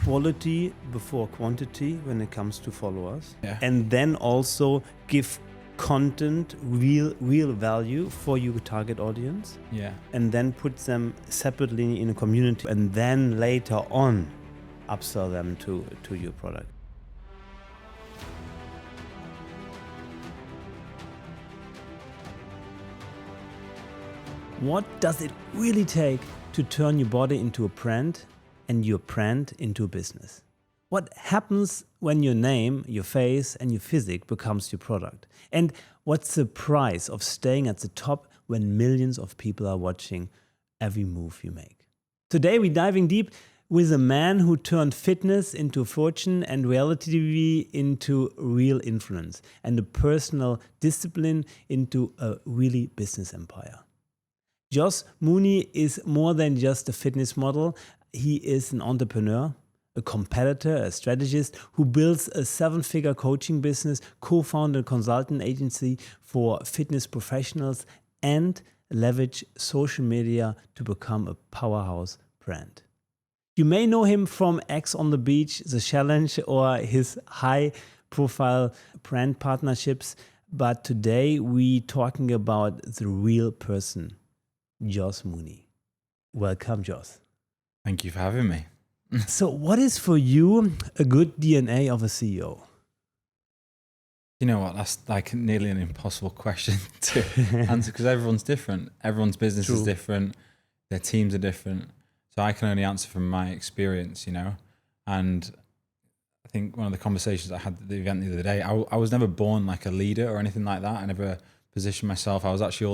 quality before quantity when it comes to followers. Yeah. And then also give content, real value for your target audience. Yeah. And then put them separately in a community, and then later on upsell them to your product. What does it really take to turn your body into a brand and your brand into a business? What happens when your name, your face, and your physique becomes your product? And what's the price of staying at the top when millions of people are watching every move you make? Today we're diving deep with a man who turned fitness into fortune and reality TV into real influence, and a personal discipline into a really business empire. Joss Mooney is more than just a fitness model. He is an entrepreneur, a competitor, a strategist who builds a 7-figure coaching business, co-founded a consultant agency for fitness professionals, and leverage social media to become a powerhouse brand. You may know him from X on the Beach, The Challenge, or his high-profile brand partnerships. But today we're talking about the real person, Joss Mooney. Welcome, Joss. Thank you for having me. So what is for you a good DNA of a CEO? You know what? That's like nearly an impossible question to answer because everyone's different. Everyone's business is different. Their teams are different. So I can only answer from my experience, you know. And I think one of the conversations I had at the event the other day, I was never born like a leader or anything like that. I never positioned myself. I was actually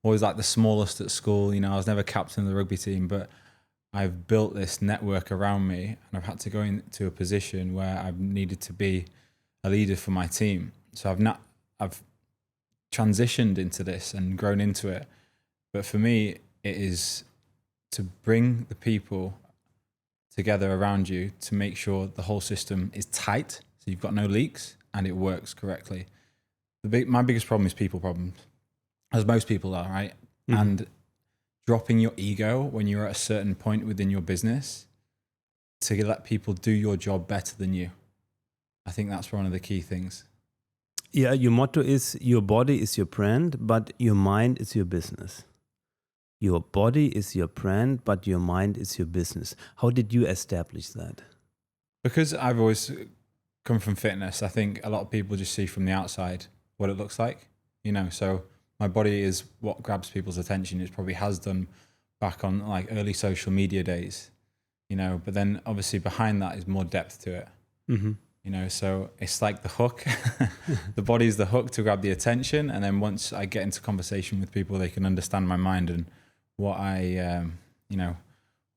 always like the smallest at school. You know, I was never captain of the rugby team, but I've built this network around me, and I've had to go into a position where I've needed to be a leader for my team. So I've transitioned into this and grown into it. But for me, it is to bring the people together around you to make sure the whole system is tight, so you've got no leaks and it works correctly. My biggest problem is people problems, as most people are, right? Mm-hmm. And dropping your ego when you're at a certain point within your business to let people do your job better than you. I think that's one of the key things. Yeah, your motto is your body is your brand, but your mind is your business. Your body is your brand, but your mind is your business. How did you establish that? Because I've always come from fitness, I think a lot of people just see from the outside what it looks like, you know, so my body is what grabs people's attention. It probably has done back on like early social media days, you know, but then obviously behind that is more depth to it, you know, so it's like the hook. The body is the hook to grab the attention. And then once I get into conversation with people, they can understand my mind and what you know,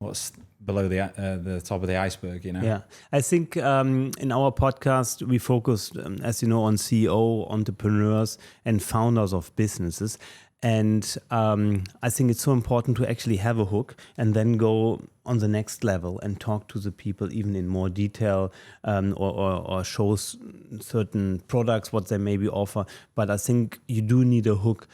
what's below the top of the iceberg, you know? Yeah, I think in our podcast, we focus, as you know, on CEO, entrepreneurs and founders of businesses. And I think it's so important to actually have a hook and then go on the next level and talk to the people even in more detail or show certain products, what they maybe offer. But I think you do need a hook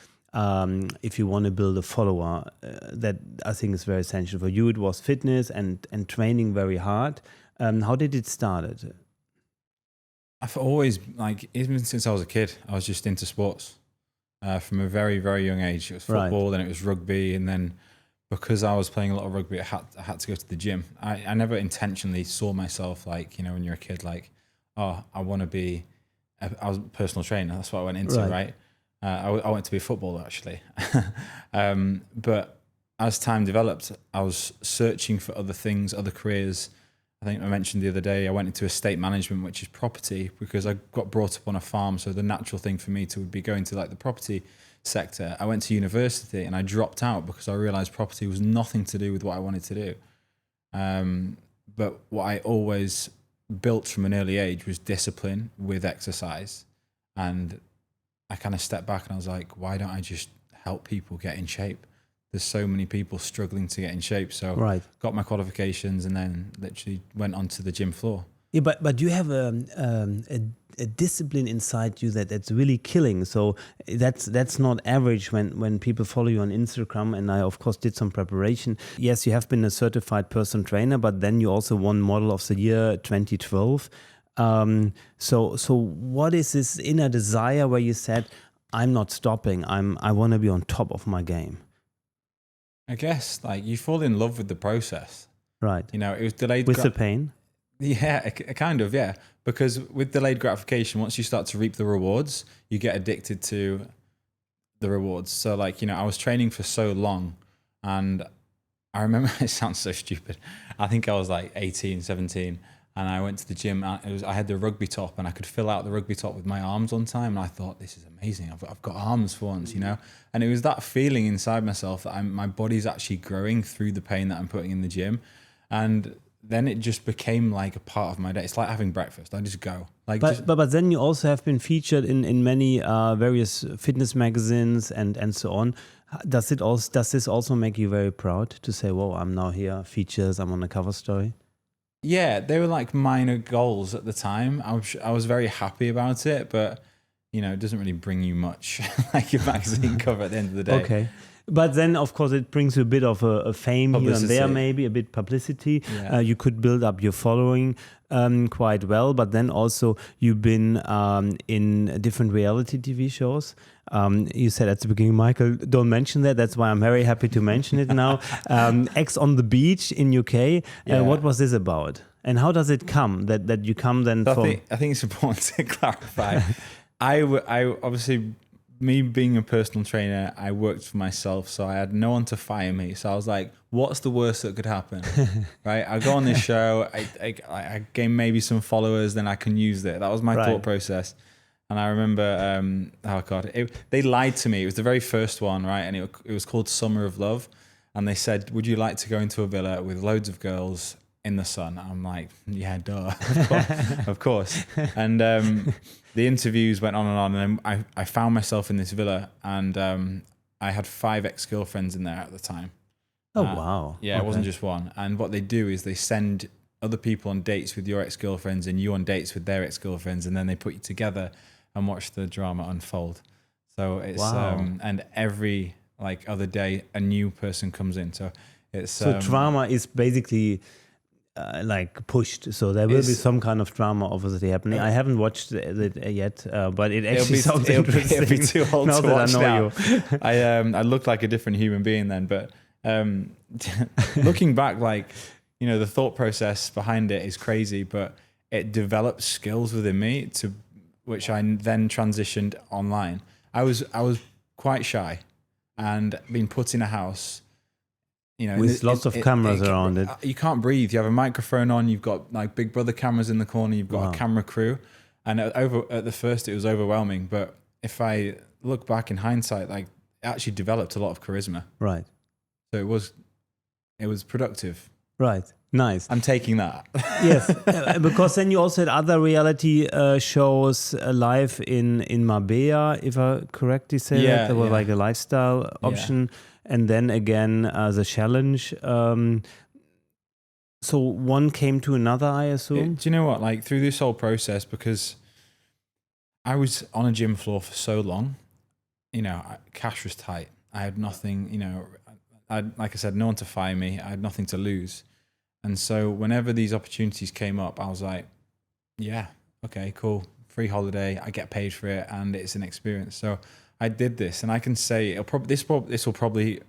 if you want to build a follower. That I think is very essential. For you, it was fitness and training very hard. How did it start? I've always, like, even since I was a kid, I was just into sports. From a very, very young age. It was football, then it was rugby, and then because I was playing a lot of rugby, I had to go to the gym. I never intentionally saw myself like, you know, when you're a kid, like, oh, I want to be, I was a personal trainer. That's what I went into, right? I wanted to be a footballer, actually. But as time developed, I was searching for other things, other careers. I think I mentioned the other day, I went into estate management, which is property, because I got brought up on a farm. So the natural thing for me to would be going to like the property sector. I went to university and I dropped out because I realized property was nothing to do with what I wanted to do. But what I always built from an early age was discipline with exercise. And I kind of stepped back and I was like, why don't I just help people get in shape? There's so many people struggling to get in shape. So got my qualifications and then literally went onto the gym floor. Yeah, but you have a a discipline inside you that's really killing. So that's not average when people follow you on Instagram. And I of course did some preparation. Yes, you have been a certified personal trainer, but then you also won Model of the Year 2012. So what is this inner desire where you said, I'm not stopping, I want to be on top of my game? I guess like you fall in love with the process. Right. You know, it was delayed with the pain. Yeah, kind of, yeah. Because with delayed gratification, once you start to reap the rewards, you get addicted to the rewards. So like, you know, I was training for so long, and I remember, it sounds so stupid, I think I was like 18, 17, and I went to the gym, and I had the rugby top, and I could fill out the rugby top with my arms on time, and I thought, this is amazing, I've got arms for once, you know. And it was that feeling inside myself that my body's actually growing through the pain that I'm putting in the gym. And then it just became like a part of my day. It's like having breakfast. I just go. Like, but then you also have been featured in many various fitness magazines and so on. Does this also make you very proud to say, "Whoa, I'm now here, features, I'm on a cover story"? Yeah, they were like minor goals at the time. I was very happy about it, but you know, it doesn't really bring you much like your magazine cover at the end of the day. Okay. But then, of course, it brings you a bit of a fame Publicity. here and there, maybe a bit publicity. Yeah. You could build up your following quite well. But then also you've been in different reality TV shows. You said at the beginning, Michael, don't mention that. That's why I'm very happy to mention it now. Ex on the Beach in UK. Yeah. What was this about? And how does it come that you come then So from... I think it's important to clarify. I obviously... Me being a personal trainer, I worked for myself, so I had no one to fire me. So I was like, what's the worst that could happen? Right? I go on this show, I gain maybe some followers, then I can use it. That was my thought process. And I remember, they lied to me. It was the very first one, right? And it was called Summer of Love. And they said, would you like to go into a villa with loads of girls in the sun? I'm like, yeah, duh, of course. And the interviews went on, and I found myself in this villa, and I had 5 ex-girlfriends in there at the time. Oh, wow. Yeah, It wasn't just one. And what they do is they send other people on dates with your ex-girlfriends and you on dates with their ex-girlfriends, and then they put you together and watch the drama unfold. So it's and every like other day a new person comes in. So it's drama is basically like pushed, so there will be some kind of drama obviously happening. I haven't watched it yet, but it actually sounds interesting. It'll be too old now to that watch I know now. you. I looked like a different human being then, but looking back, like, you know, the thought process behind it is crazy, but it developed skills within me to which I then transitioned online. I was quite shy and being put in a house, you know, with lots of cameras around it. You can't breathe. You have a microphone on. You've got like Big Brother cameras in the corner. You've got a camera crew, and at the first it was overwhelming. But if I look back in hindsight, like, it actually developed a lot of charisma. Right. So it was productive. Right. Nice. I'm taking that. Yes, because then you also had other reality shows live in Marbella, if I correctly say that. There was like a lifestyle option. Yeah. And then again, the challenge. So one came to another, I assume? Do you know what? Like, through this whole process, because I was on a gym floor for so long, you know, cash was tight. I had nothing, you know, like I said, no one to fire me. I had nothing to lose. And so whenever these opportunities came up, I was like, yeah, okay, cool. Free holiday. I get paid for it, and it's an experience. So I did this, and I can say this will probably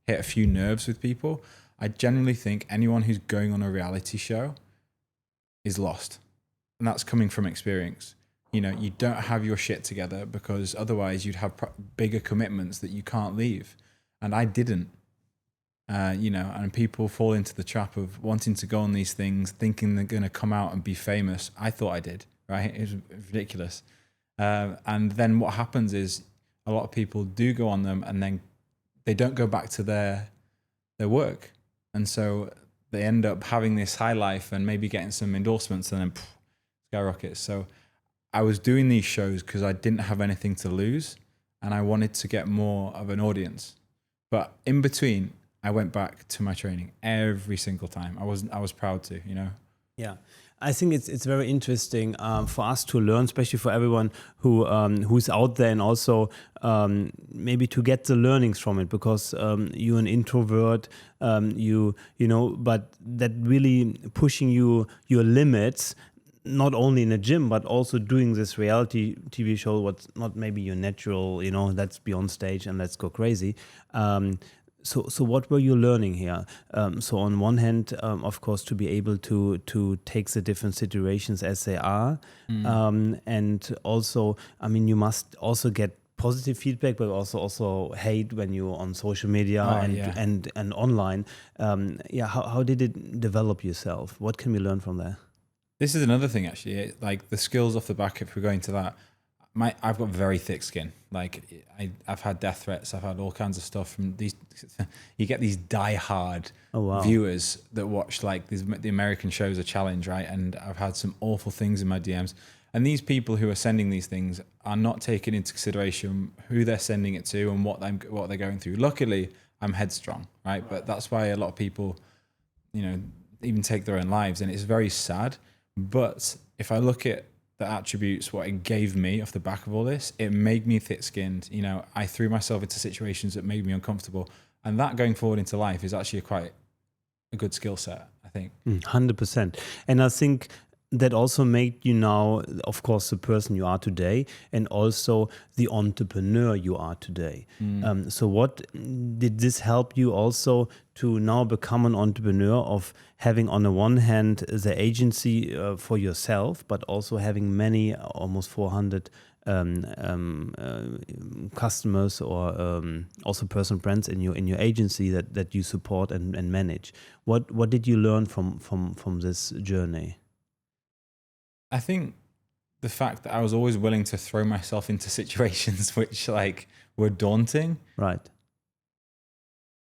hit a few nerves with people. I generally think anyone who's going on a reality show is lost, and that's coming from experience. You know, you don't have your shit together, because otherwise you'd have bigger commitments that you can't leave, and I didn't. You know, and people fall into the trap of wanting to go on these things, thinking they're going to come out and be famous. I thought I did, right? It was ridiculous. And then what happens is, a lot of people do go on them, and then they don't go back to their work. And so they end up having this high life and maybe getting some endorsements, and then skyrockets. So I was doing these shows because I didn't have anything to lose, and I wanted to get more of an audience. But in between, I went back to my training every single time. I was proud to, you know. Yeah, I think it's very interesting for us to learn, especially for everyone who's out there, and also maybe to get the learnings from it, because you're an introvert, but that really pushing your limits. Not only in a gym, but also doing this reality TV show, what's not maybe your natural, let's be on stage and let's go crazy. So what were you learning here? So on one hand, of course, to be able to take the different situations as they are. And also, I mean, you must also get positive feedback, but also hate when you're on social media and online. How did it develop yourself? What can we learn from there? This is another thing, actually. Like the skills off the back, if we're going to that, I've got very thick skin. Like I've had death threats. I've had all kinds of stuff from these. You get these die-hard viewers that watch like the American shows, A Challenge, right? And I've had some awful things in my DMs. And these people who are sending these things are not taking into consideration who they're sending it to and what they're going through. Luckily, I'm headstrong, right? But that's why a lot of people, even take their own lives, and it's very sad. But if I look at the attributes, what it gave me off the back of all this, it made me thick-skinned. I threw myself into situations that made me uncomfortable. And that going forward into life is actually quite a good skill set, I think. 100%. And I think that also made you now, of course, the person you are today, and also the entrepreneur you are today. So what did this help you also to now become an entrepreneur, of having on the one hand the agency for yourself, but also having many, almost 400 customers, or also personal brands in your agency that you support and manage? What did you learn from this journey? I think the fact that I was always willing to throw myself into situations which were daunting. Right.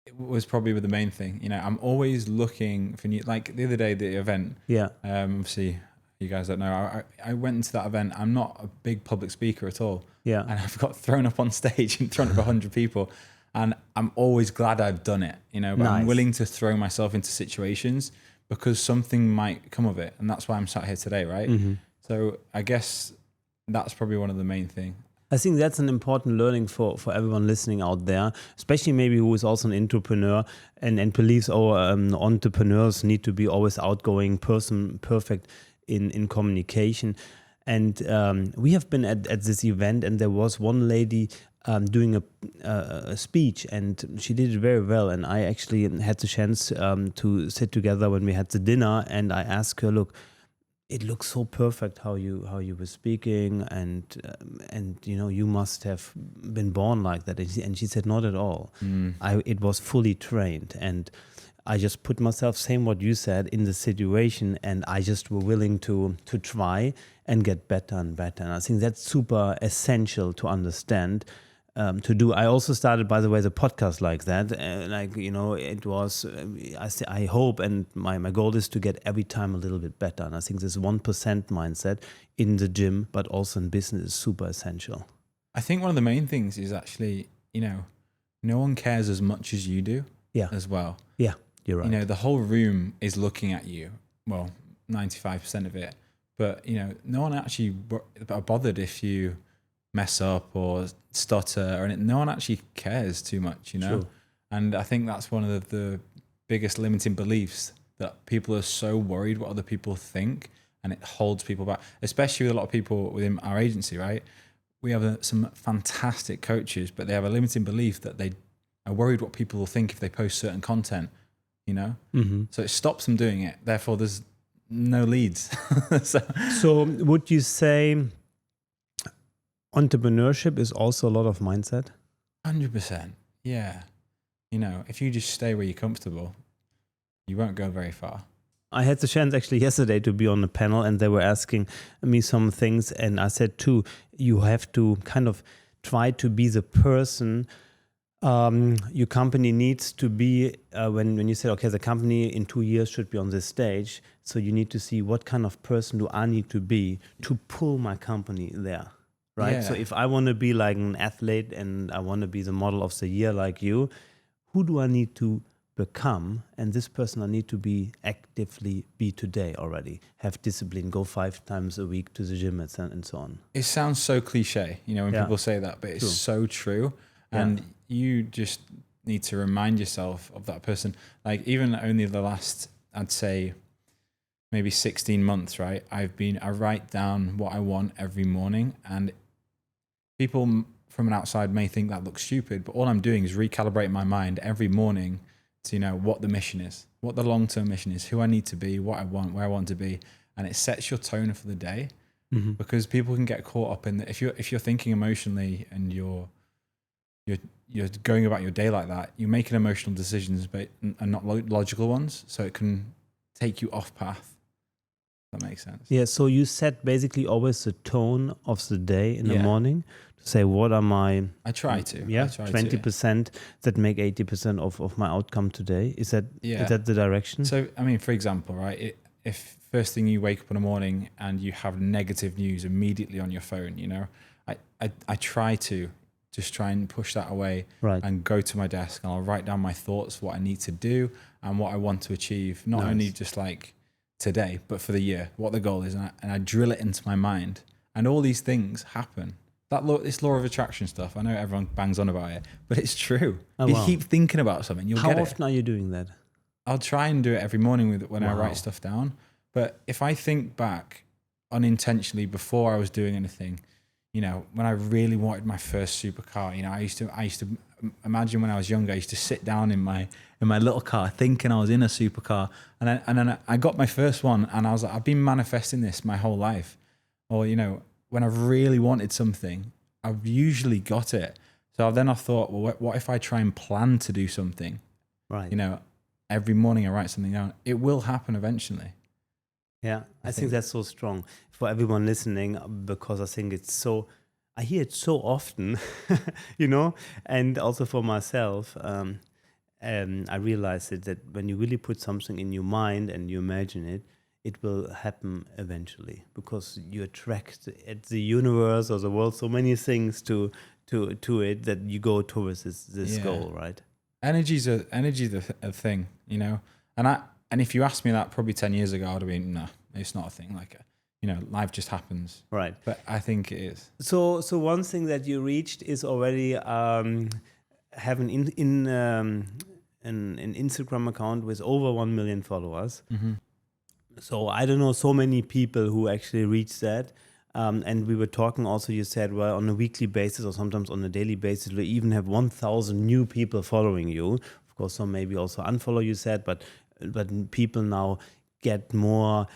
It was probably the main thing. I'm always looking for new, like the other day, the event. Yeah. Obviously, you guys don't know, I went into that event. I'm not a big public speaker at all. Yeah. And I've got thrown up on stage in front of 100 people. And I'm always glad I've done it, but Nice. I'm willing to throw myself into situations because something might come of it. And that's why I'm sat here today, right? Mm-hmm. So I guess that's probably one of the main things. I think that's an important learning for everyone listening out there, especially maybe who is also an entrepreneur and believes entrepreneurs need to be always outgoing, perfect in communication. And we have been at this event, and there was one lady doing a speech, and she did it very well. And I actually had the chance to sit together when we had the dinner, and I asked her, look, it looks so perfect how you were speaking, and you must have been born like that. And she said, not at all. It was fully trained, and I just put myself, same what you said, in the situation, and I just were willing to try and get better and better. And I think that's super essential to understand. To do. I also started, by the way, the podcast like that. It was, I hope, and my goal is to get every time a little bit better. And I think this 1% mindset in the gym, but also in business, is super essential. I think one of the main things is actually, no one cares as much as you do as well. Yeah, you're right. The whole room is looking at you. Well, 95% of it. But, no one actually are bothered if you mess up or stutter, or no one actually cares too much, True. And I think that's one of the biggest limiting beliefs, that people are so worried what other people think, and it holds people back, especially with a lot of people within our agency, right? We have some fantastic coaches, but they have a limiting belief that they are worried what people will think if they post certain content, Mm-hmm. So it stops them doing it. Therefore, there's no leads. So would you say entrepreneurship is also a lot of mindset? 100%. Yeah. If you just stay where you're comfortable, you won't go very far. I had the chance actually yesterday to be on a panel, and they were asking me some things, and I said too, you have to kind of try to be the person your company needs to be when you say, okay, the company in 2 years should be on this stage. So you need to see, what kind of person do I need to be to pull my company there? Right. Yeah. So if I want to be like an athlete and I want to be the model of the year like you, who do I need to become, and this person I need to be actively be today already, have discipline, go 5 times a week to the gym and so on. It sounds so cliche, when people say that, but it's so true. And you just need to remind yourself of that person. Like even only the last, I'd say maybe 16 months, right? I write down what I want every morning, and people from an outside may think that looks stupid, but all I'm doing is recalibrate my mind every morning to what the mission is, what the long-term mission is, who I need to be, what I want, where I want to be, and it sets your tone for the day. Because people can get caught up in if you're thinking emotionally and you're going about your day like that, you're making emotional decisions but and not logical ones, so it can take you off path. That makes sense. Yeah, so you set basically always the tone of the day in the morning to say, what are my... I try to. 20% that make 80% of my outcome today. Is that the direction? So, I mean, for example, right, if first thing you wake up in the morning and you have negative news immediately on your phone, I try to just try and push that away and go to my desk and I'll write down my thoughts, what I need to do and what I want to achieve, not only just like today, but for the year, what the goal is, and I drill it into my mind, and all these things happen. This law of attraction stuff, I know everyone bangs on about it, but it's true. You keep thinking about something, you'll get it. How often are you doing that? I'll try and do it every morning when I write stuff down. But if I think back unintentionally before I was doing anything, when I really wanted my first supercar, I used to imagine when I was younger, I used to sit down in my little car thinking I was in a supercar, and then I got my first one, and I was like, I've been manifesting this my whole life. Or when I've really wanted something, I've usually got it. So then I thought, well, what if I try and plan to do something? Right. Every morning I write something down. It will happen eventually. Yeah, I think that's so strong for everyone listening, because I think I hear it so often, and also for myself. I realized that when you really put something in your mind and you imagine it, it will happen eventually, because you attract at the universe or the world so many things to it that you go towards this goal, right? Energy's a thing, and if you asked me that probably 10 years ago, I'd have been, no, it's not a thing. Like, life just happens. Right. But I think it is. So one thing that you reached is already having an Instagram account with over 1 million followers. Mm-hmm. So I don't know so many people who actually reach that. And we were talking also, you said, well, on a weekly basis or sometimes on a daily basis, we even have 1,000 new people following you. Of course, some maybe also unfollow, you said, but people now get more,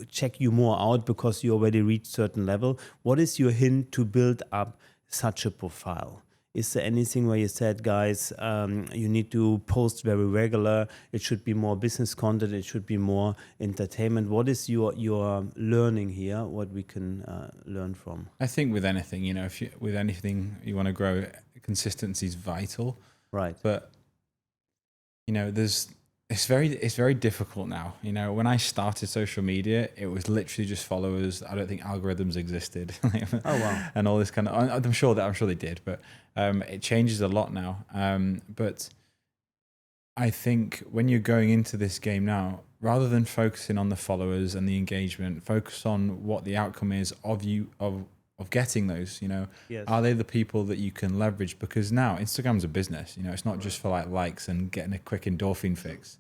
check you more out because you already reached certain level. What is your hint to build up such a profile? Is there anything where you said, guys, you need to post very regular, it should be more business content, it should be more entertainment? What is your learning here, what we can learn from? I think with anything, with anything you want to grow, consistency is vital. Right. But, it's very difficult now. When I started social media, it was literally just followers. I don't think algorithms existed. Oh wow! And all this kind of. I'm sure they did, but it changes a lot now. But I think when you're going into this game now, rather than focusing on the followers and the engagement, focus on what the outcome is of getting those. Yes. Are they the people that you can leverage? Because now Instagram's a business. It's not just for likes and getting a quick endorphin fix.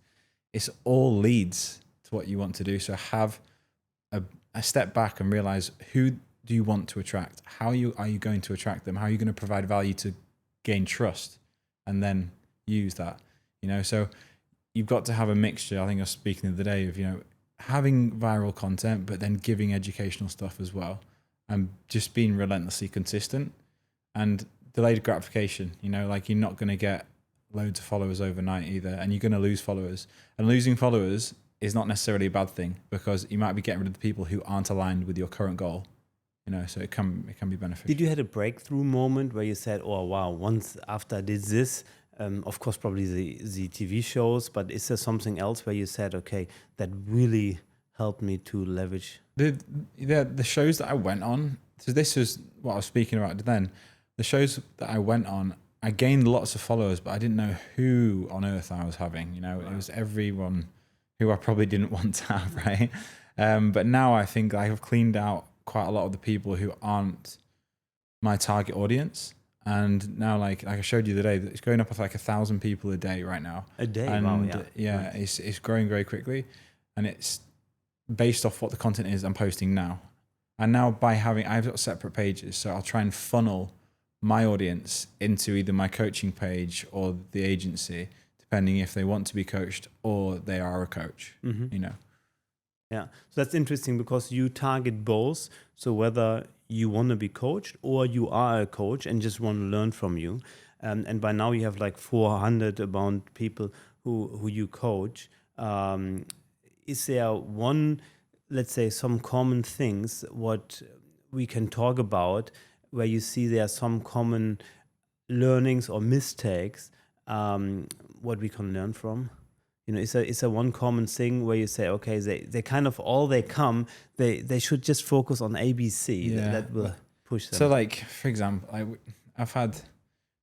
It's all leads to what you want to do. So have a step back and realize, who do you want to attract? How are you going to attract them? How are you going to provide value to gain trust, and then use that? So you've got to have a mixture. I think I was speaking the other day of having viral content, but then giving educational stuff as well, and just being relentlessly consistent. And delayed gratification. Like, you're not going to get loads of followers overnight either, and you're going to lose followers, and losing followers is not necessarily a bad thing, because you might be getting rid of the people who aren't aligned with your current goal, so it can be beneficial. Did you had a breakthrough moment where you said, oh wow, once after I did this, of course probably the TV shows, but is there something else where you said, okay, that really helped me to leverage? The shows that I went on, so this was what I was speaking about then, the shows that I went on, I gained lots of followers, but I didn't know who on earth I was having. You know, it was everyone who I probably didn't want to have, right? But now I think I have cleaned out quite a lot of the people who aren't my target audience. And now, like I showed you the day, it's going up with like 1,000 people a day right now. A day, and wow, yeah. Nice. It's growing very quickly, and it's based off what the content is I'm posting now. And now I've got separate pages, so I'll try and funnel my audience into either my coaching page or the agency, depending if they want to be coached or they are a coach, you know. Yeah, so that's interesting because you target both. So whether you want to be coached or you are a coach and just want to learn from you. And by now you have like 400 about people who you coach. Is there one, let's say, some common things what we can talk about where you see there are some common learnings or mistakes what we can learn from? You know, it's a one common thing where you say, okay, they kind of all they come, they should just focus on ABC. That will push them. So like, for example, I've had,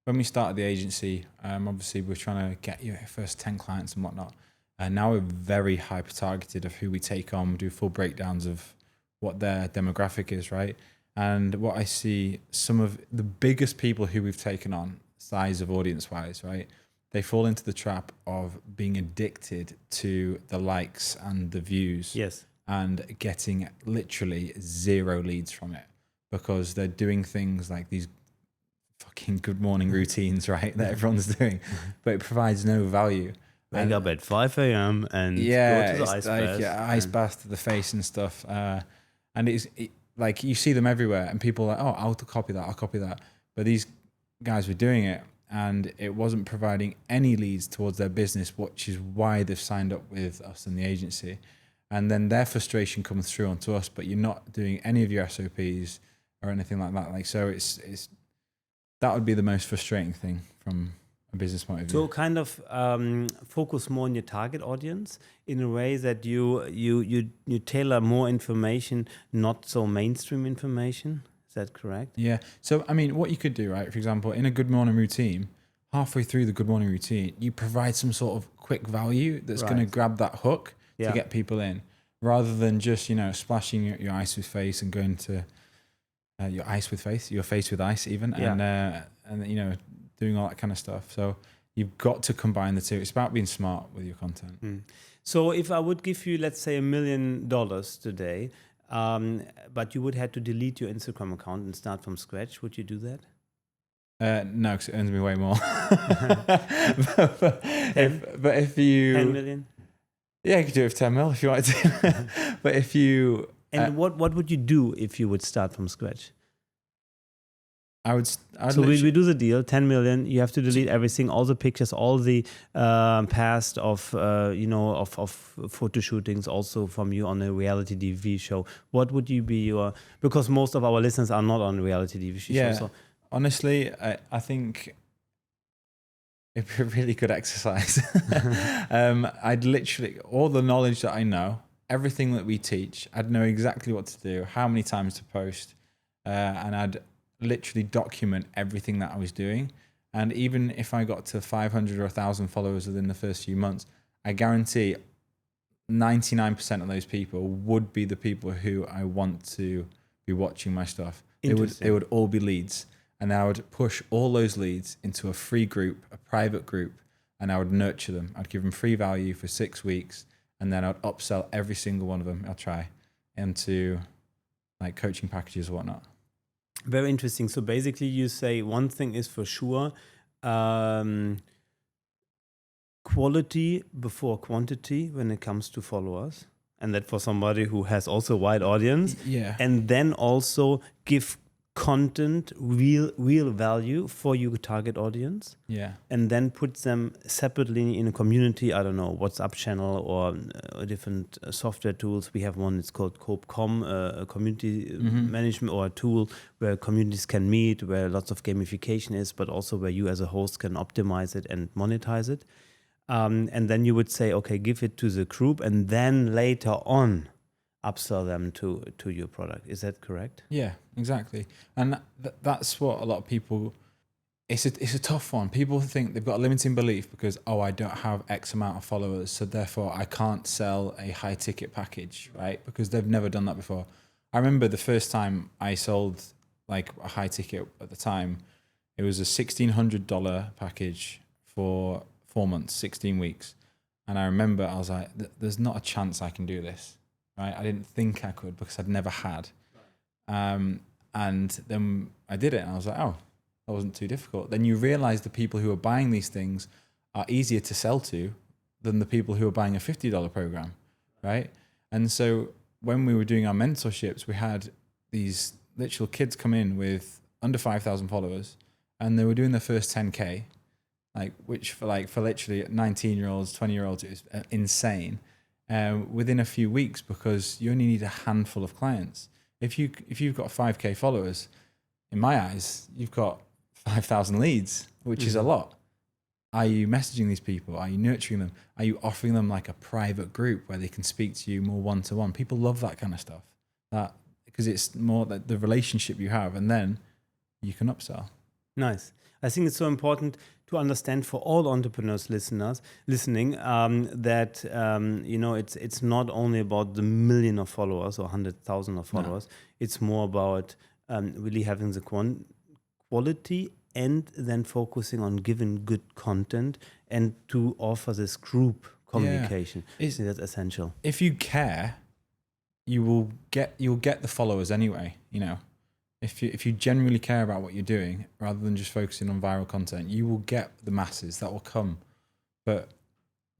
when we started the agency, obviously we're trying to get your first 10 clients and whatnot. And now we're very hyper targeted of who we take on, do full breakdowns of what their demographic is, right? And what I see, some of the biggest people who we've taken on, size of audience wise, right? They fall into the trap of being addicted to the likes and the views. Yes. And getting literally 0 leads from it because they're doing things like these fucking good morning routines, right? That everyone's doing, but it provides no value. Wake up at 5 a.m. and go to the ice bath. Ice bath to the face and stuff. And it's like you see them everywhere and people are like, oh, I'll copy that. But these guys were doing it and it wasn't providing any leads towards their business, which is why they've signed up with us in the agency. And then their frustration comes through onto us, but you're not doing any of your SOPs or anything like that. Like, so it's that would be the most frustrating thing from a business point of view. So kind of focus more on your target audience in a way that you tailor more information, not so mainstream information. Is that correct? Yeah. So, I mean, what you could do, right? For example, in a good morning routine, halfway through the good morning routine, you provide some sort of quick value that's going to grab that hook to get people in, rather than just, you know, splashing your ice with face and going to your face with ice even, and you know, doing all that kind of stuff. So you've got to combine the two. It's about being smart with your content. So if I would give you, let's say, $1 million today, but you would have to delete your Instagram account and start from scratch, would you do that? No, because it earns me way more. but if you 10 million? Yeah, you could do it for 10 mil if you wanted to. But if you... And what would you do if you would start from scratch? I'd so we do the deal, 10 million. You have to delete everything, all the pictures, all the past of photo shootings, also from you on a reality TV show. What would you be because most of our listeners are not on reality TV shows. Yeah, so. Honestly, I think it'd be a really good exercise. I'd literally, all the knowledge that I know, everything that we teach, I'd know exactly what to do, how many times to post, and I'd literally document everything that I was doing. And even if I got to 500 or 1,000 followers within the first few months, I guarantee 99% of those people would be the people who I want to be watching my stuff. They would all be leads. And I would push all those leads into a free group, a private group, and I would nurture them. I'd give them free value for 6 weeks, and then I'd upsell every single one of them. I'll try into like coaching packages or whatnot. Very interesting. So basically you say one thing is for sure, quality before quantity when it comes to followers. And that for somebody who has also a wide audience. Yeah. And then also give content, real value for your target audience. Yeah. And then put them separately in a community, I don't know, WhatsApp channel or different software tools. We have one, it's called Cope.com, a community management or a tool where communities can meet, where lots of gamification is, but also where you as a host can optimize it and monetize it. And then you would say, okay, give it to the group and then later on upsell them to your product. Is that correct? Yeah, exactly. And that's what a lot of people it's a tough one. People think they've got a limiting belief because, oh, I don't have X amount of followers, so therefore I can't sell a high ticket package, right? Because they've never done that before. I remember the first time I sold like a high ticket at the time, it was a $1,600 package for 4 months, 16 weeks. And I remember I was like, there's not a chance I can do this, right? I didn't think I could because I'd never had. And then I did it and I was like, oh, that wasn't too difficult. Then you realize the people who are buying these things are easier to sell to than the people who are buying a $50 program, right? And so when we were doing our mentorships, we had these literal kids come in with under 5,000 followers and they were doing their first 10K, which for literally 19-year-olds, 20-year-olds is insane within a few weeks, because you only need a handful of clients. If you've got 5K followers, in my eyes, you've got 5,000 leads, which is a lot. Are you messaging these people? Are you nurturing them? Are you offering them like a private group where they can speak to you more one-to-one? People love that kind of stuff, because it's more that the relationship you have, and then you can upsell. Nice. I think it's so important to understand for all entrepreneurs listening that it's not only about the million of followers or 100,000 of followers. No. It's more about really having the quality, and then focusing on giving good content and to offer this group communication. Yeah. That's essential. If you care, you'll get the followers anyway. If you genuinely care about what you're doing, rather than just focusing on viral content, you will get the masses that will come. But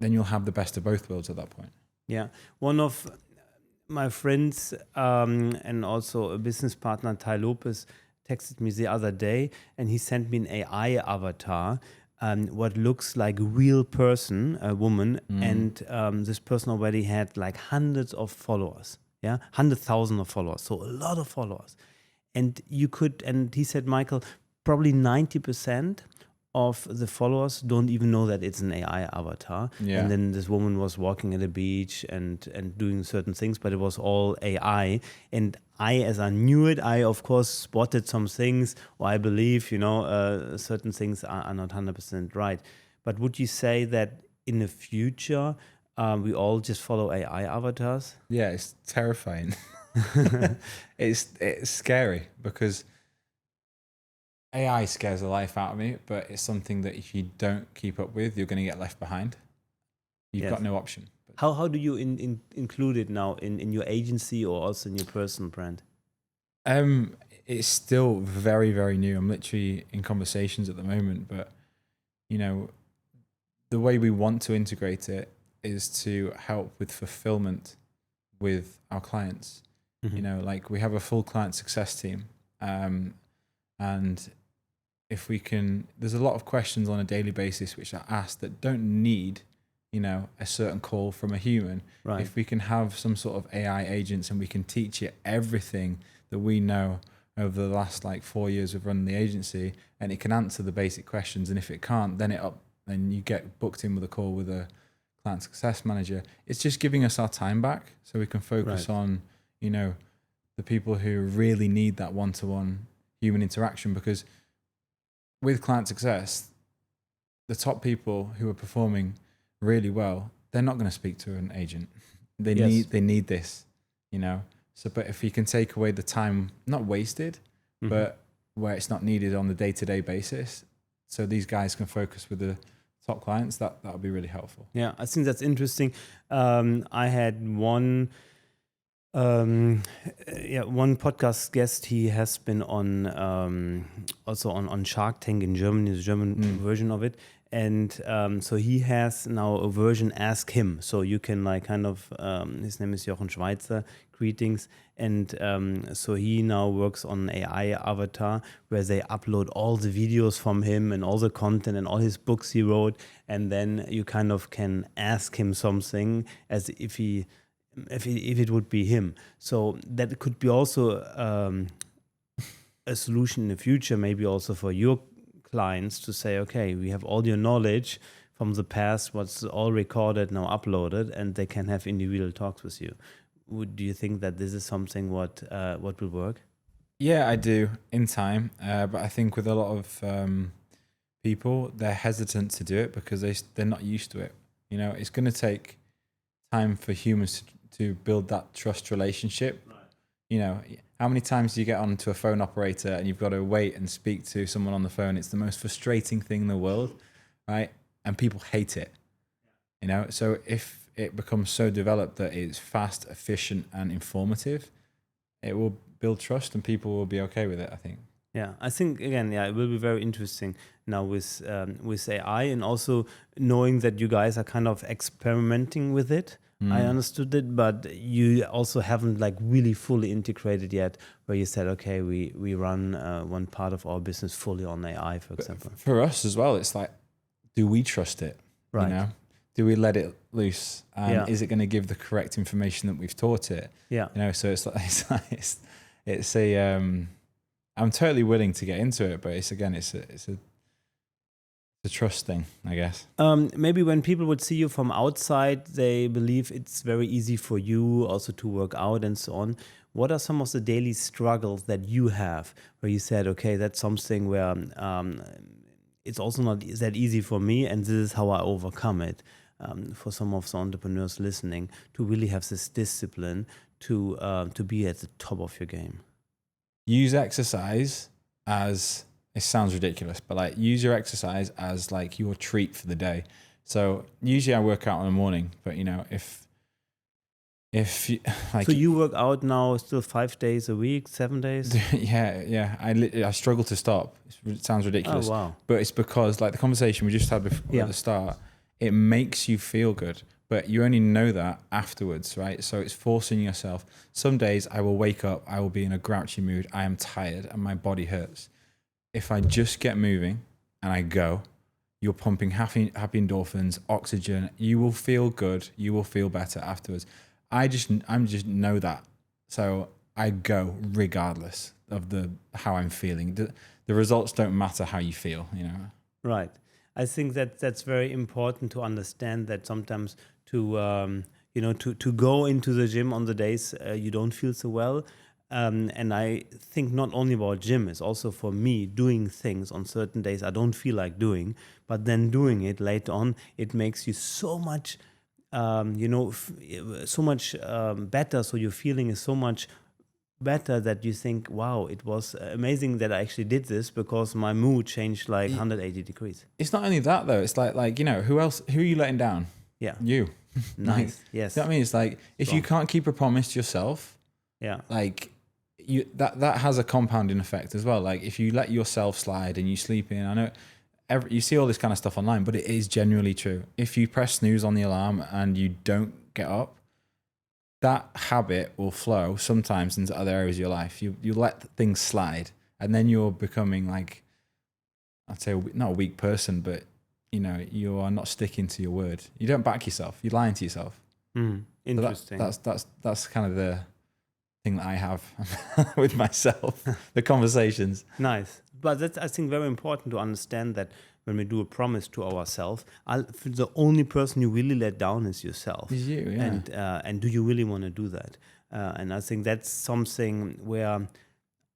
then you'll have the best of both worlds at that point. Yeah. One of my friends and also a business partner, Ty Lopez, texted me the other day, and he sent me an AI avatar, what looks like a real person, a woman, and this person already had like hundreds of followers, 100,000 of followers, so a lot of followers. And he said, Michael, probably 90% of the followers don't even know that it's an AI avatar. Yeah. And then this woman was walking at the beach and doing certain things, but it was all AI. And as I knew it, I of course spotted some things, or I believe, certain things are not 100% right. But would you say that in the future, we all just follow AI avatars? Yeah, it's terrifying. It's scary, because AI scares the life out of me, but it's something that if you don't keep up with, you're going to get left behind. You've got no option. How do you include it now in your agency or also in your personal brand? It's still very, very new. I'm literally in conversations at the moment, but the way we want to integrate it is to help with fulfillment with our clients. Mm-hmm. We have a full client success team, and if we can, there's a lot of questions on a daily basis which are asked that don't need, a certain call from a human. Right. If we can have some sort of AI agents and we can teach it everything that we know over the last 4 years of running the agency, and it can answer the basic questions, and if it can't, then you get booked in with a call with a client success manager. It's just giving us our time back so we can focus on, the people who really need that one-to-one human interaction, because with client success, the top people who are performing really well, they're not going to speak to an agent. They need this, So, but if you can take away the time, not wasted, mm-hmm. but where it's not needed on the day-to-day basis, so these guys can focus with the top clients, that would be really helpful. Yeah, I think that's interesting. I had one podcast guest. He has been on also on Shark Tank in Germany, the German version of it. And so he has now a version, Ask Him. So you can his name is Jochen Schweizer, greetings. And so he now works on an AI avatar where they upload all the videos from him and all the content and all his books he wrote. And then you can ask him something as if it would be him. So that could be also a solution in the future, maybe also for your clients to say, okay, we have all your knowledge from the past, what's all recorded, now uploaded, and they can have individual talks with you. Do you think that this is something what will work? Yeah, I do in time, but I think with a lot of people, they're hesitant to do it because they're not used to it. You know, it's going to take time for humans to build that trust relationship. Right. You know, how many times do you get onto a phone operator and you've got to wait and speak to someone on the phone? It's the most frustrating thing in the world, right? And people hate it. You know, so if it becomes so developed that it's fast, efficient, and informative, it will build trust and people will be okay with it, I think. Yeah, I think again, it will be very interesting now with AI, and also knowing that you guys are kind of experimenting with it. I understood it, but you also haven't like really fully integrated yet, where you said, okay, we run one part of our business fully on AI, for example. But for us as well, it's like, do we trust it? Right. You know, do we let it loose? And is it going to give the correct information that we've taught it? Yeah. You know, so it's a I'm totally willing to get into it, but it's a trust thing, I guess. Maybe when people would see you from outside, they believe it's very easy for you also to work out and so on. What are some of the daily struggles that you have where you said, okay, that's something where it's also not that easy for me, and this is how I overcome it? For some of the entrepreneurs listening, to really have this discipline to be at the top of your game. Use exercise as, it sounds ridiculous, but like use your exercise as like your treat for the day. So usually I work out in the morning, but you know, if you, like, so you work out now still 5 days a week, 7 days? Yeah. I struggle to stop. It sounds ridiculous. Oh, wow. But it's because like the conversation we just had before at the start, it makes you feel good, but you only know that afterwards, right? So it's forcing yourself. Some days I will wake up, I will be in a grouchy mood, I am tired and my body hurts. If I just get moving and I go, you're pumping happy endorphins, oxygen, you will feel good, you will feel better afterwards. I just know that. So I go regardless of how I'm feeling. The results don't matter how you feel, you know. Right. I think that's very important to understand, that sometimes to go into the gym on the days you don't feel so well. And I think not only about gym, it's also for me doing things on certain days I don't feel like doing, but then doing it later on, it makes you so much, so much better. So your feeling is so much better that you think, wow, it was amazing that I actually did this, because my mood changed like 180 degrees. It's not only that though. It's like, you know, who are you letting down? Yeah. You. Nice. Like, Yes. You know what I mean? It's like, if you can't keep a promise to yourself, like that has a compounding effect as well. Like if you let yourself slide and you sleep in, I know you see all this kind of stuff online, but it is genuinely true. If you press snooze on the alarm and you don't get up, that habit will flow sometimes into other areas of your life. You let things slide, and then you're becoming like, I'd say not a weak person, but you know, you are not sticking to your word. You don't back yourself. You're lying to yourself. Interesting. So that's kind of the thing that I have with myself, the conversations. Nice. But that's, I think, very important to understand that when we do a promise to ourselves, the only person you really let down is yourself. Is you, yeah. And do you really want to do that? And I think that's something where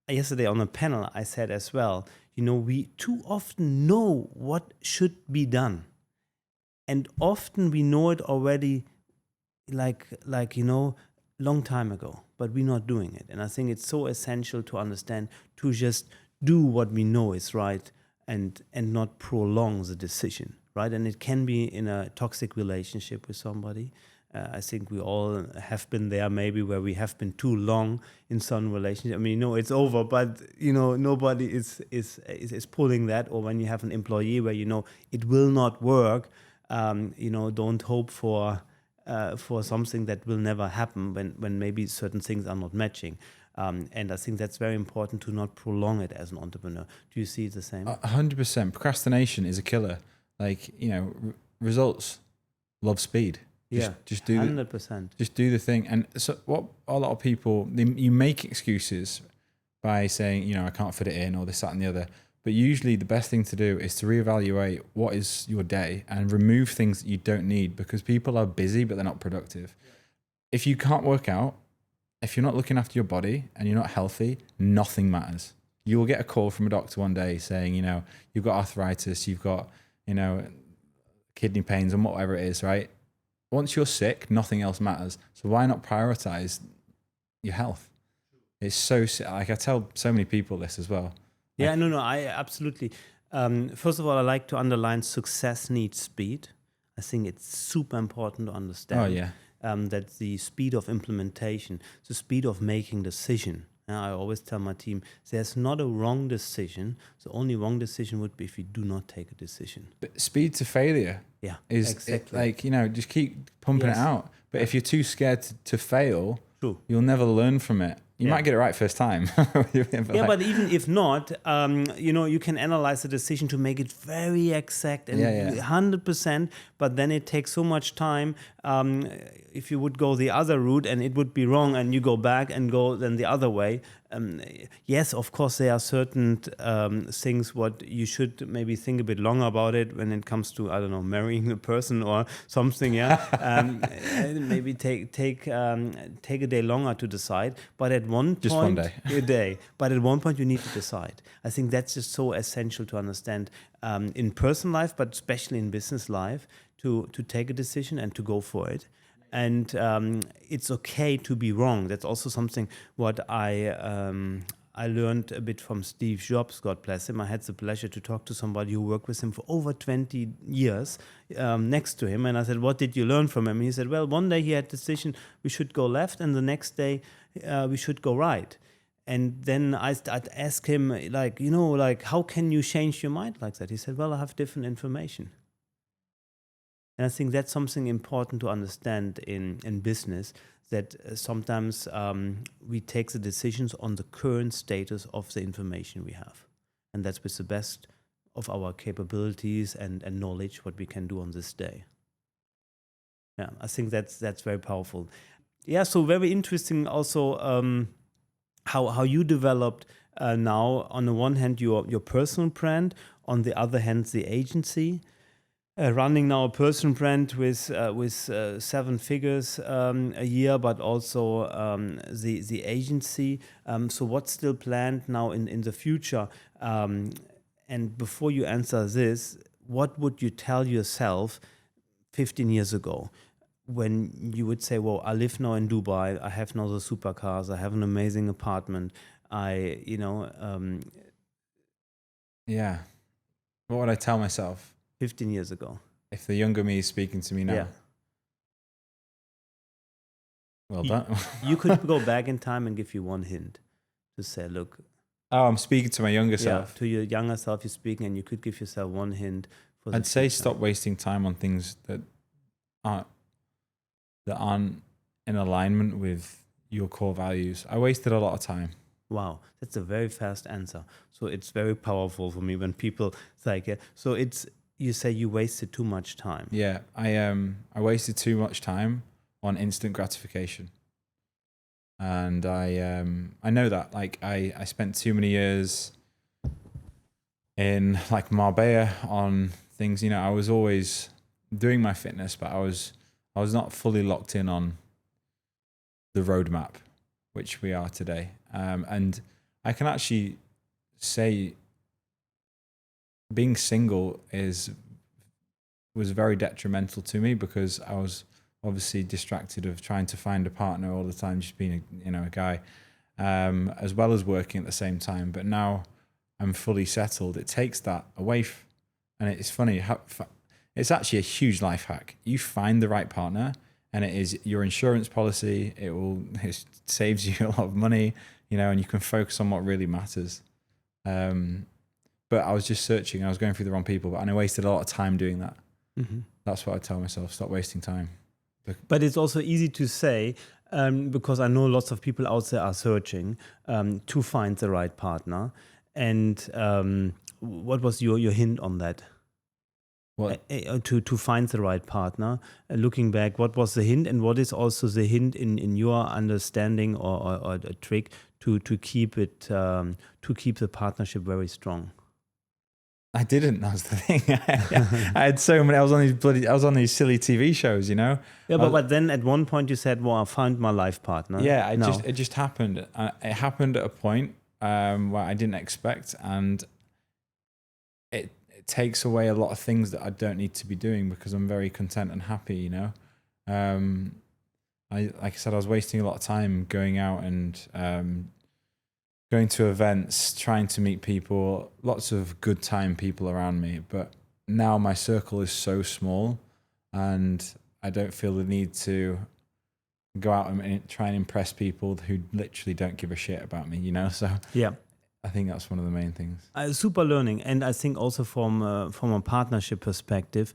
yesterday on a panel I said as well, you know, we too often know what should be done. And often we know it already like you know, long time ago, but we're not doing it. And I think it's so essential to understand, to just do what we know is right, and not prolong the decision, right? And it can be in a toxic relationship with somebody. I think we all have been there, maybe, where we have been too long in some relationship. I mean, you know, it's over, but you know, nobody is pulling that. Or when you have an employee where you know it will not work, you know, don't hope for something that will never happen when maybe certain things are not matching. And I think that's very important to not prolong it as an entrepreneur. Do you see it the same? 100%. Procrastination is a killer. Like, you know, results love speed. Just do 100%. Just do the thing. And so what a lot of people, you make excuses by saying, you know, I can't fit it in, or this, that, and the other. But usually the best thing to do is to reevaluate what is your day and remove things that you don't need, because people are busy, but they're not productive. Yeah. If you can't work out, if you're not looking after your body and you're not healthy, nothing matters. You will get a call from a doctor one day saying, you know, you've got arthritis, you've got, you know, kidney pains and whatever it is, right? Once you're sick, nothing else matters. So why not prioritize your health? It's so, like I tell so many people this as well. Yeah, no, I absolutely. First of all, I like to underline success needs speed. I think it's super important to understand. Oh, yeah. That the speed of implementation, the speed of making decision. I always tell my team, there's not a wrong decision. The only wrong decision would be if you do not take a decision. But speed to failure is exactly. like, you know, just keep pumping it out. But if you're too scared to fail, True. You'll never learn from it. You might get it right first time. But even if not, you know, you can analyze the decision to make it very exact and 100%. But then it takes so much time. If you would go the other route and it would be wrong, and you go back and go then the other way. Yes, of course, there are certain things what you should maybe think a bit longer about it when it comes to, I don't know, marrying a person or something. Maybe take a day longer to decide. But at one point, just one day. A day. But at one point, you need to decide. I think that's just so essential to understand in personal life, but especially in business life, to take a decision and to go for it. And it's okay to be wrong. That's also something what I learned a bit from Steve Jobs, God bless him. I had the pleasure to talk to somebody who worked with him for over 20 years next to him. And I said, what did you learn from him? And he said, well, one day he had a decision, we should go left, and the next day we should go right. And then I'd ask him, like, you know, like, how can you change your mind like that? He said, well, I have different information. And I think that's something important to understand in business, that sometimes we take the decisions on the current status of the information we have. And that's with the best of our capabilities and knowledge what we can do on this day. Yeah, I think that's very powerful. Yeah, so very interesting also how you developed now, on the one hand, your personal brand, on the other hand, the agency. Running now a personal brand with 7 figures a year, but also the agency. So what's still planned now in the future? And before you answer this, what would you tell yourself 15 years ago, when you would say, well, I live now in Dubai, I have now the supercars, I have an amazing apartment, Yeah. What would I tell myself 15 years ago? If the younger me is speaking to me now? Yeah. Well done. You could go back in time and give you one hint to say, look. Oh, I'm speaking to my younger self. To your younger self, you're speaking, and you could give yourself one hint. I'd say stop wasting time on things that aren't in alignment with your core values. I wasted a lot of time. Wow, that's a very fast answer. So it's very powerful for me when people like, so it's, you say you wasted too much time. Yeah, I wasted too much time on instant gratification. And I know that, like, I spent too many years in like Marbella on things, you know. I was always doing my fitness, but I was not fully locked in on the roadmap, which we are today. And I can actually say being single was very detrimental to me, because I was obviously distracted of trying to find a partner all the time, just being a guy, as well as working at the same time. But now I'm fully settled. It takes that away, and it's funny it's actually a huge life hack. You find the right partner, and it is your insurance policy. It saves you a lot of money, and you can focus on what really matters. But I was just searching. I was going through the wrong people, and I wasted a lot of time doing that. Mm-hmm. That's what I tell myself: stop wasting time. But it's also easy to say, because I know lots of people out there are searching to find the right partner. And what was your hint on that? What? To find the right partner. Looking back, what was the hint, and what is also the hint in your understanding or a trick to keep it to keep the partnership very strong? I didn't. That's the thing. I had so many. I was on these silly TV shows, Yeah, but then at one point you said, "Well, I found my life partner." Yeah, it just happened. It happened at a point. where I didn't expect, and it takes away a lot of things that I don't need to be doing because I'm very content and happy, you know. Like I said, I was wasting a lot of time going out and going to events, trying to meet people, lots of good time people around me. But now my circle is so small, and I don't feel the need to go out and try and impress people who literally don't give a shit about me, you know? So Yeah. I think that's one of the main things. Super learning. And I think also from a partnership perspective,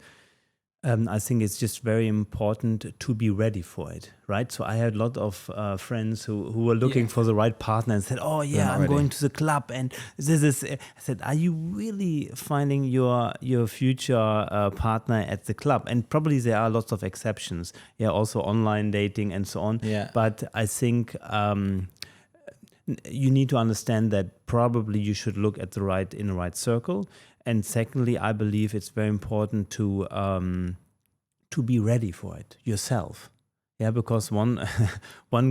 I think it's just very important to be ready for it, right? So I had a lot of friends who were looking for the right partner and said, oh yeah, I'm going to the club and this is, I said, are you really finding your future partner at the club? And probably there are lots of exceptions. Yeah, also online dating and so on. Yeah. But I think you need to understand that probably you should look at the right circle. And secondly, I believe it's very important to be ready for it yourself. Yeah, because one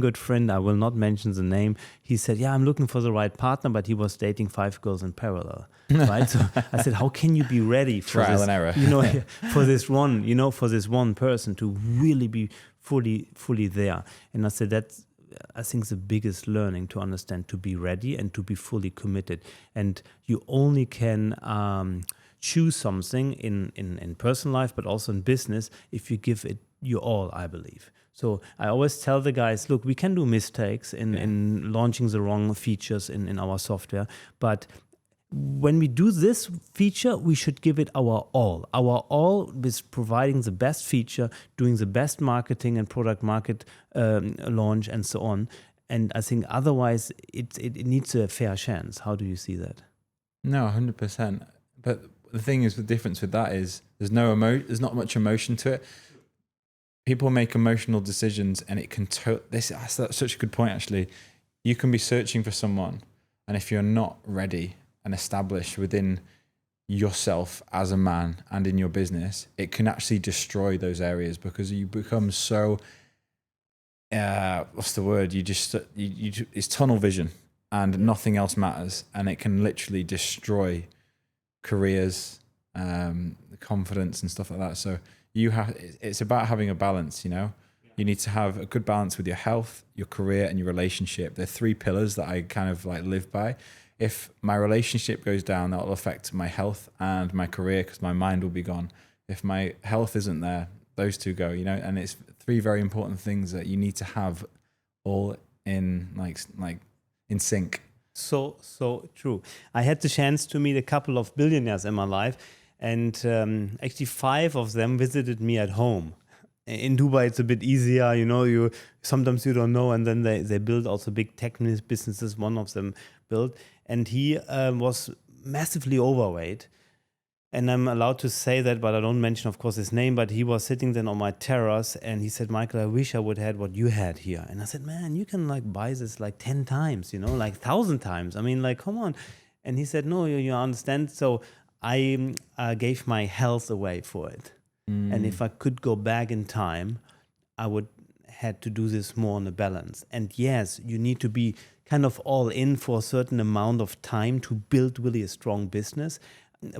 good friend, I will not mention the name, he said, yeah, I'm looking for the right partner, but he was dating 5 girls in parallel, right? So I said, how can you be ready for trial this, and error, you know, for this one person to really be fully there? And I said, that's, I think, the biggest learning, to understand, to be ready and to be fully committed. And you only can choose something in personal life, but also in business, if you give it your all, I believe. So I always tell the guys, look, we can do mistakes in launching the wrong features in our software, but when we do this feature, we should give it our all with providing the best feature, doing the best marketing and product market launch and so on. And I think otherwise it needs a fair chance. How do you see that? No, 100%. But the thing is, the difference with that is there's not much emotion to it. People make emotional decisions, and it can. That's such a good point, actually. You can be searching for someone, and if you're not ready and established within yourself as a man and in your business, it can actually destroy those areas, because you become so. What's the word? It's tunnel vision, and nothing else matters, and it can literally destroy careers, confidence and stuff like that. So it's about having a balance, you know. You need to have a good balance with your health, your career, and your relationship. They're 3 pillars that I kind of like live by. If my relationship goes down, that will affect my health and my career, because my mind will be gone. If my health isn't there, those 2 go, you know. And it's 3 very important things that you need to have all in like in sync. So true. I had the chance to meet a couple of billionaires in my life, and actually 5 of them visited me at home. In Dubai, it's a bit easier, you know. You sometimes you don't know, and then they build also big tech businesses. One of them built, and he was massively overweight. And I'm allowed to say that, but I don't mention, of course, his name. But he was sitting then on my terrace, and he said, Michael, I wish I would have had what you had here. And I said, man, you can like buy this like 10 times, you know, like 1,000 times. I mean, like, come on. And he said, no, you understand. So I gave my health away for it. And if I could go back in time, I would had to do this more on a balance. And yes, you need to be kind of all in for a certain amount of time to build really a strong business,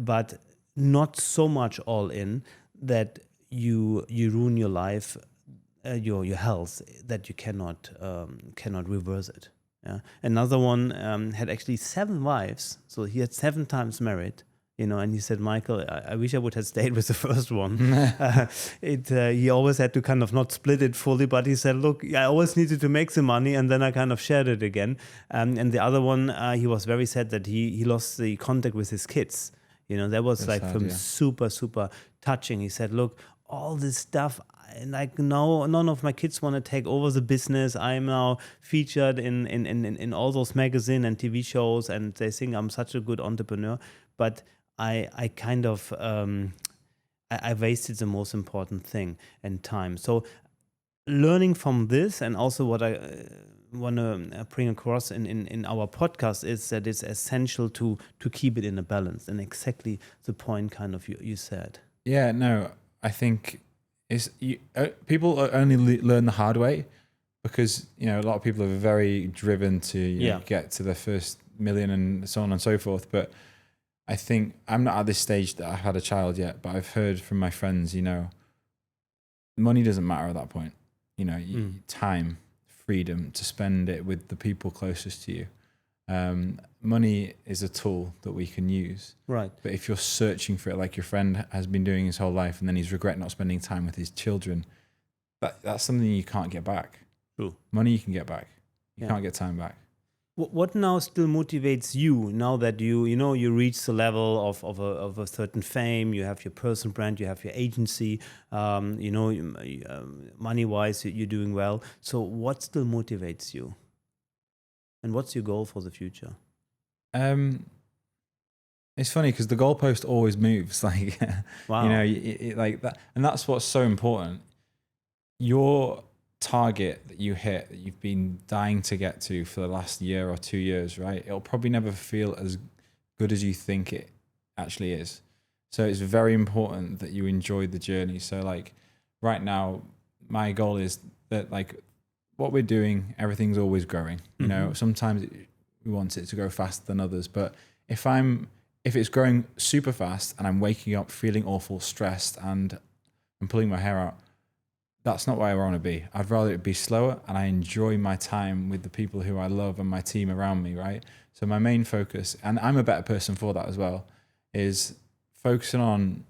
but not so much all in that you ruin your life, your health, that you cannot reverse it. Yeah. Another one had actually 7 wives, so he had 7 times married. You know, and he said, Michael, I wish I would have stayed with the first one. He always had to kind of not split it fully, but he said, look, I always needed to make the money, and then I kind of shared it again. And the other one, he was very sad that he lost the contact with his kids. You know, that was That's like sad, from yeah. super, super touching. He said, look, all this stuff, like no, none of my kids want to take over the business. I'm now featured in all those magazines and TV shows, and they think I'm such a good entrepreneur. But I kind of I wasted the most important thing and time. So learning from this, and also what I want to bring across in our podcast, is that it's essential to keep it in a balance, and exactly the point kind of you said. Yeah, no, I think people only learn the hard way, because, you know, a lot of people are very driven to you know, get to the first million and so on and so forth. But I think I'm not at this stage that I've had a child yet, but I've heard from my friends, you know, money doesn't matter at that point. You know, time, freedom to spend it with the people closest to you. Money is a tool that we can use. Right. But if you're searching for it, like your friend has been doing his whole life, and then he's regret not spending time with his children, that's something you can't get back. True. Money you can get back. You can't get time back. What now still motivates you now that you reach the level of a certain fame? You have your personal brand, you have your agency. Money wise, you're doing well. So what still motivates you? And what's your goal for the future? It's funny because the goalpost always moves. Like, wow. You know, like that, and that's what's so important. Your target that you hit, that you've been dying to get to for the last year or 2 years, right? It'll probably never feel as good as you think it actually is. So it's very important that you enjoy the journey. So like right now, my goal is that like what we're doing, everything's always growing. You know, sometimes we want it to go faster than others, but if it's growing super fast and I'm waking up feeling awful, stressed, and I'm pulling my hair out, that's not where I want to be. I'd rather it be slower and I enjoy my time with the people who I love and my team around me, right? So my main focus, and I'm a better person for that as well, is focusing on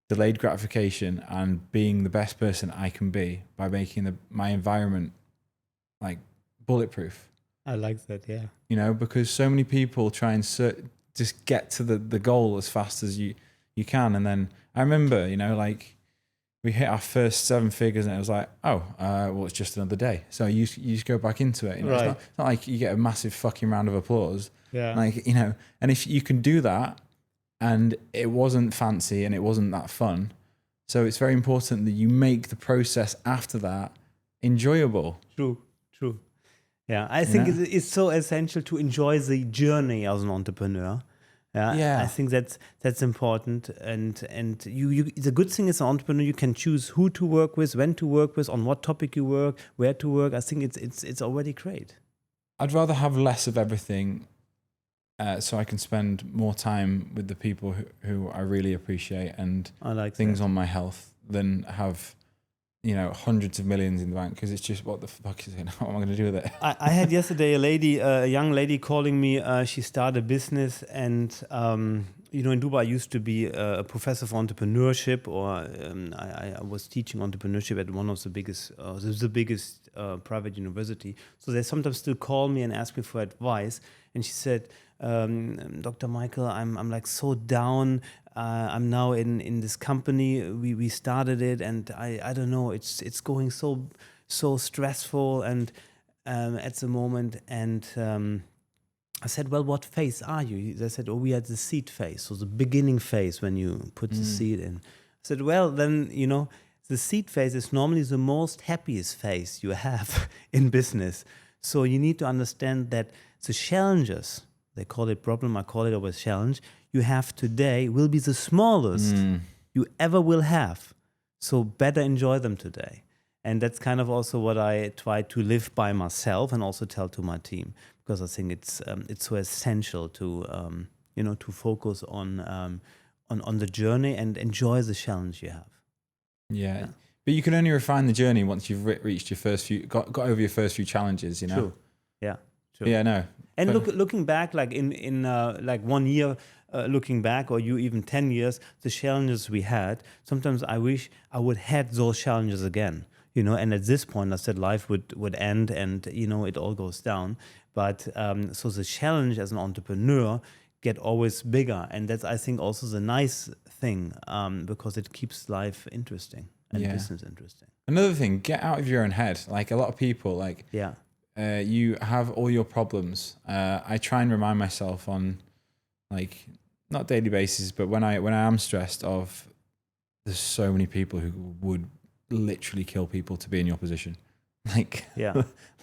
delayed gratification and being the best person I can be by making my environment like bulletproof. I like that, yeah. You know, because so many people try and just get to the goal as fast as you can. And then I remember, you know, like we hit our first 7 figures and it was like, well, it's just another day. So you just go back into it. You know? Right. It's not like you get a massive fucking round of applause. Yeah. Like, you know, and if you can do that and it wasn't fancy and it wasn't that fun. So it's very important that you make the process after that enjoyable. True. Yeah, I think it's so essential to enjoy the journey as an entrepreneur. Yeah. I think that's important. And you the good thing as an entrepreneur, you can choose who to work with, when to work with, on what topic you work, where to work. I think it's already great. I'd rather have less of everything, so I can spend more time with the people who I really appreciate and I like things that. on my health than have, you know, hundreds of millions in the bank, because it's just, what the fuck is it? What am I going to do with it? I had yesterday a young lady calling me. She started a business, and in Dubai I used to be a professor of entrepreneurship, or I was teaching entrepreneurship at one of the biggest private university. So they sometimes still call me and ask me for advice. And she said, Dr. Michael, I'm like so down. I'm now in this company. We started it, and I don't know. It's going so stressful and at the moment. And I said, well, what phase are you? They said, we are at the seed phase, so the beginning phase when you put the seed in. I said, well, then the seed phase is normally the most happiest phase you have in business. So you need to understand that the challenges, they call it problem, I call it always challenge, you have today will be the smallest you ever will have. So better enjoy them today. And that's kind of also what I try to live by myself and also tell to my team, because I think it's so essential to to focus on the journey and enjoy the challenge you have. Yeah. But you can only refine the journey once you've reached your first few, got over your first few challenges, you know? True. Yeah. True. Yeah, no. And looking back, like in like 1 year, looking back, or you even 10 years, the challenges we had, sometimes I wish I would had those challenges again, and at this point I said life would end and, it all goes down. But so the challenge as an entrepreneur get always bigger. And that's, I think, also the nice thing, because it keeps life interesting and business interesting. Another thing, get out of your own head. Like a lot of people, like, you have all your problems. I try and remind myself on, like, not daily basis, but when I am stressed, of there's so many people who would literally kill people to be in your position. Like,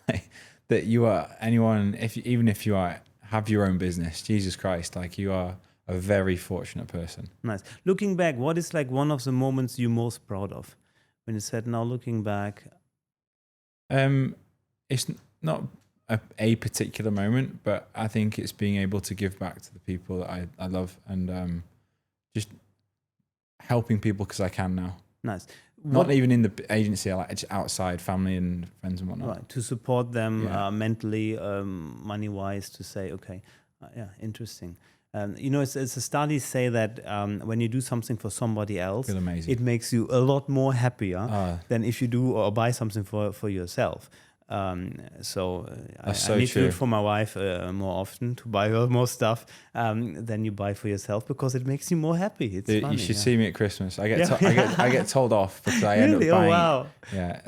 like that you are anyone, even if you have your own business, Jesus Christ, like you are a very fortunate person. Nice. Looking back, what is like one of the moments you're most proud of? When you said, now looking back. It's not a particular moment, but I think it's being able to give back to the people that I love, and just helping people because I can now. Nice. Not even in the agency, I like just outside, family and friends and whatnot. Right, to support them mentally, money-wise, to say, okay, yeah, interesting. It's a studies say that when you do something for somebody else, Feel amazing. it makes you a lot more happier than if you do or buy something for yourself. I need to do it for my wife more often, to buy her more stuff than you buy for yourself, because it makes you more happy. It's funny, you should see me at Christmas. I get told off because I end up buying. Oh wow! Yeah.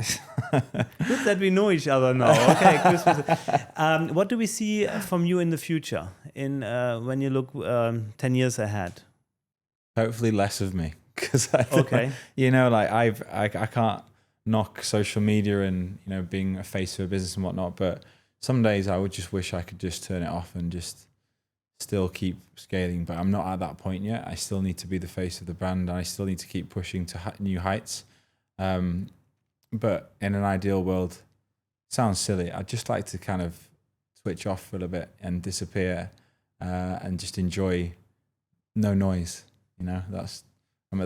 Good that we know each other now. Okay, Christmas. What do we see from you in the future? When you look 10 years ahead? Hopefully less of me, because I can't knock social media and being a face of a business and whatnot, but some days I would just wish I could just turn it off and just still keep scaling, but I'm not at that point yet. I still need to be the face of the brand, and I still need to keep pushing to new heights. But in an ideal world, sounds silly, I'd just like to kind of switch off for a little bit and disappear and just enjoy no noise. I'm at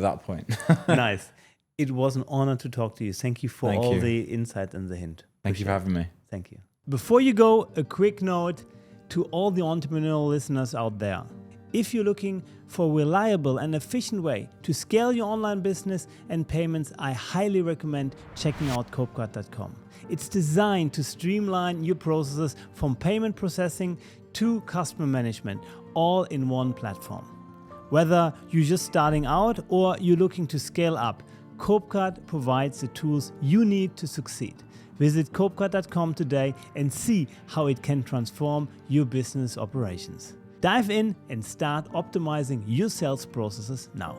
that point. Nice. It was an honor to talk to you. Thank you for all the insight and the hint. Thank you for having me. Thank you. Before you go, a quick note to all the entrepreneurial listeners out there. If you're looking for a reliable and efficient way to scale your online business and payments, I highly recommend checking out copecard.com. It's designed to streamline your processes from payment processing to customer management, all in one platform. Whether you're just starting out or you're looking to scale up, Copecard provides the tools you need to succeed. Visit copecard.com today and see how it can transform your business operations. Dive in and start optimizing your sales processes now.